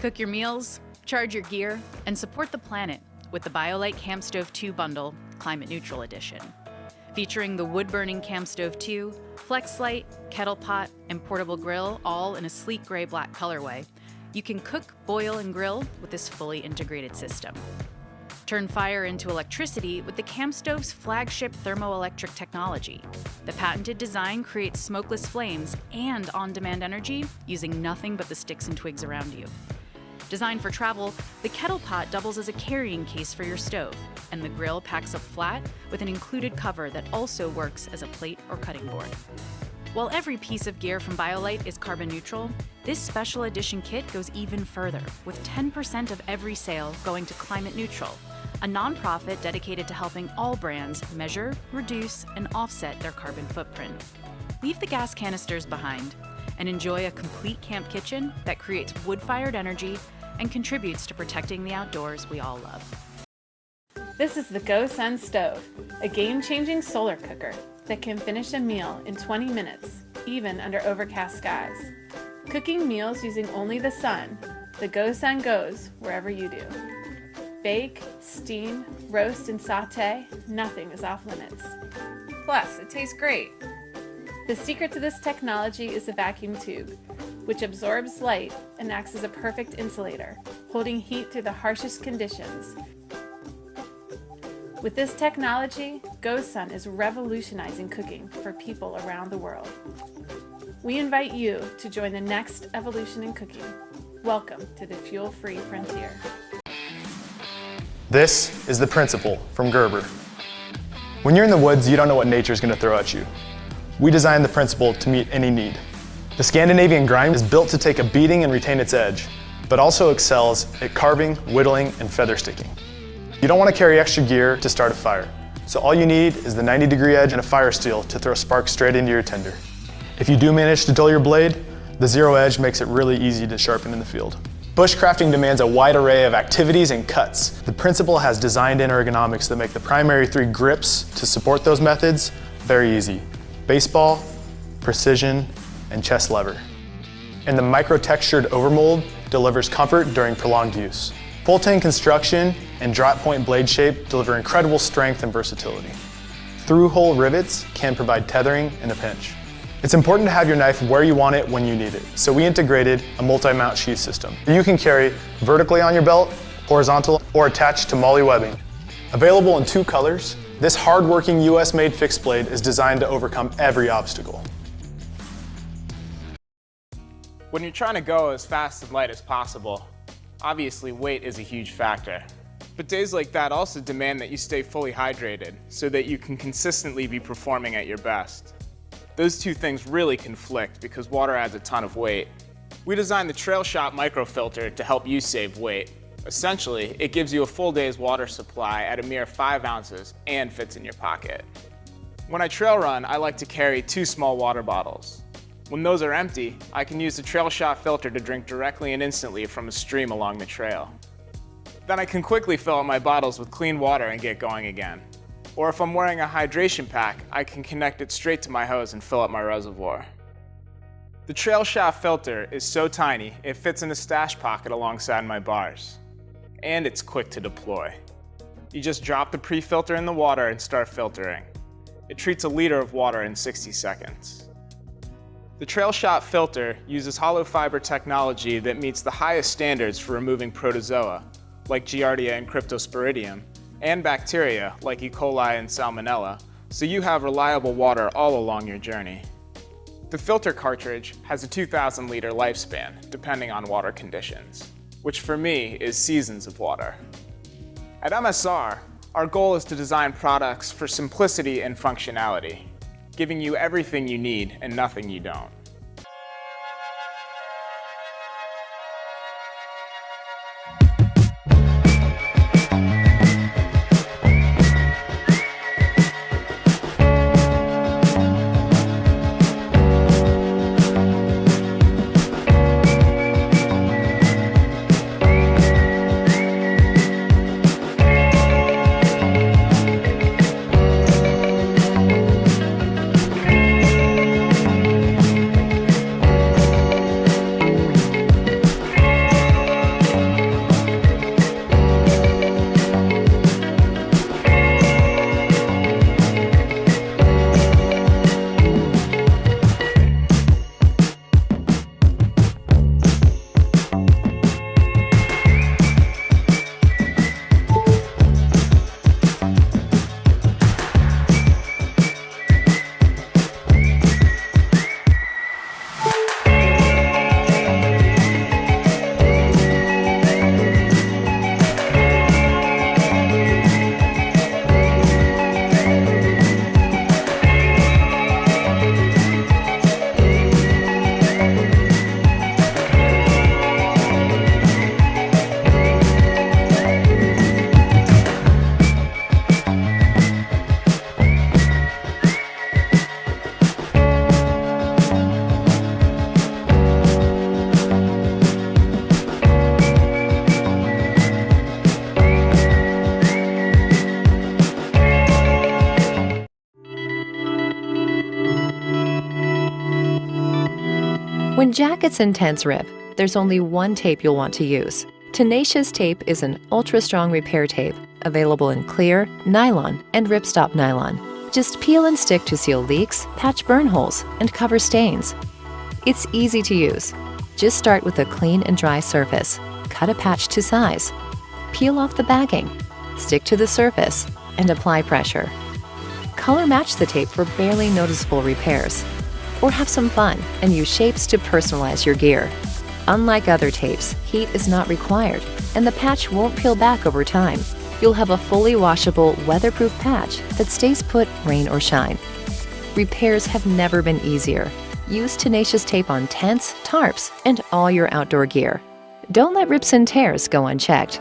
Cook your meals, charge your gear, and support the planet with the BioLite Campstove 2 Bundle Climate Neutral Edition. Featuring the wood-burning Campstove 2, flex light, kettle pot, and portable grill, all in a sleek gray-black colorway, you can cook, boil, and grill with this fully integrated system. Turn fire into electricity with the Campstove's flagship thermoelectric technology. The patented design creates smokeless flames and on-demand energy using nothing but the sticks and twigs around you. Designed for travel, the kettle pot doubles as a carrying case for your stove, and the grill packs up flat with an included cover that also works as a plate or cutting board. While every piece of gear from BioLite is carbon neutral, this special edition kit goes even further, with 10% of every sale going to Climate Neutral, a nonprofit dedicated to helping all brands measure, reduce, and offset their carbon footprint. Leave the gas canisters behind and enjoy a complete camp kitchen that creates wood-fired energy and contributes to protecting the outdoors we all love. This is the GOSUN stove, a game-changing solar cooker that can finish a meal in 20 minutes, even under overcast skies. Cooking meals using only the sun, the GOSUN goes wherever you do. Bake, steam, roast, and saute, nothing is off limits. Plus, it tastes great. The secret to this technology is the vacuum tube, which absorbs light and acts as a perfect insulator, holding heat through the harshest conditions. With this technology, GOSUN is revolutionizing cooking for people around the world. We invite you to join the next evolution in cooking. Welcome to the fuel-free frontier. This is the principle from Gerber. When you're in the woods, you don't know what nature's going to throw at you. We designed the principle to meet any need. The Scandinavian grind is built to take a beating and retain its edge, but also excels at carving, whittling, and feather sticking. You don't want to carry extra gear to start a fire, so all you need is the 90-degree edge and a fire steel to throw sparks straight into your tinder. If you do manage to dull your blade, the zero edge makes it really easy to sharpen in the field. Bushcrafting demands a wide array of activities and cuts. The principle has designed in ergonomics that make the primary three grips to support those methods very easy: baseball, precision, and chest lever. And the micro-textured overmold delivers comfort during prolonged use. Full-tang construction and drop point blade shape deliver incredible strength and versatility. Through-hole rivets can provide tethering in a pinch. It's important to have your knife where you want it when you need it, so we integrated a multi-mount sheath system. You can carry vertically on your belt, horizontal, or attached to MOLLE webbing. Available in 2 colors, this hard-working US-made fixed blade is designed to overcome every obstacle. When you're trying to go as fast and light as possible, obviously weight is a huge factor. But days like that also demand that you stay fully hydrated so that you can consistently be performing at your best. Those two things really conflict because water adds a ton of weight. We designed the TrailShot microfilter to help you save weight. Essentially, it gives you a full day's water supply at a mere 5 ounces and fits in your pocket. When I trail run, I like to carry 2 small water bottles. When those are empty, I can use the TrailShot filter to drink directly and instantly from a stream along the trail. Then I can quickly fill up my bottles with clean water and get going again. Or if I'm wearing a hydration pack, I can connect it straight to my hose and fill up my reservoir. The TrailShot filter is so tiny, it fits in a stash pocket alongside my bars. And it's quick to deploy. You just drop the pre-filter in the water and start filtering. It treats a liter of water in 60 seconds. The TrailShot filter uses hollow fiber technology that meets the highest standards for removing protozoa, like Giardia and Cryptosporidium, and bacteria like E. coli and Salmonella, so you have reliable water all along your journey. The filter cartridge has a 2,000-liter lifespan, depending on water conditions, which for me is seasons of water. At MSR, our goal is to design products for simplicity and functionality, giving you everything you need and nothing you don't. When jackets and tents rip, there's only one tape you'll want to use. Tenacious tape is an ultra-strong repair tape, available in clear, nylon, and ripstop nylon. Just peel and stick to seal leaks, patch burn holes, and cover stains. It's easy to use. Just start with a clean and dry surface. Cut a patch to size. Peel off the bagging. Stick to the surface, and apply pressure. Color match the tape for barely noticeable repairs. Or have some fun and use shapes to personalize your gear. Unlike other tapes, heat is not required, and the patch won't peel back over time. You'll have a fully washable, weatherproof patch that stays put, rain or shine. Repairs have never been easier. Use Tenacious tape on tents, tarps, and all your outdoor gear. Don't let rips and tears go unchecked.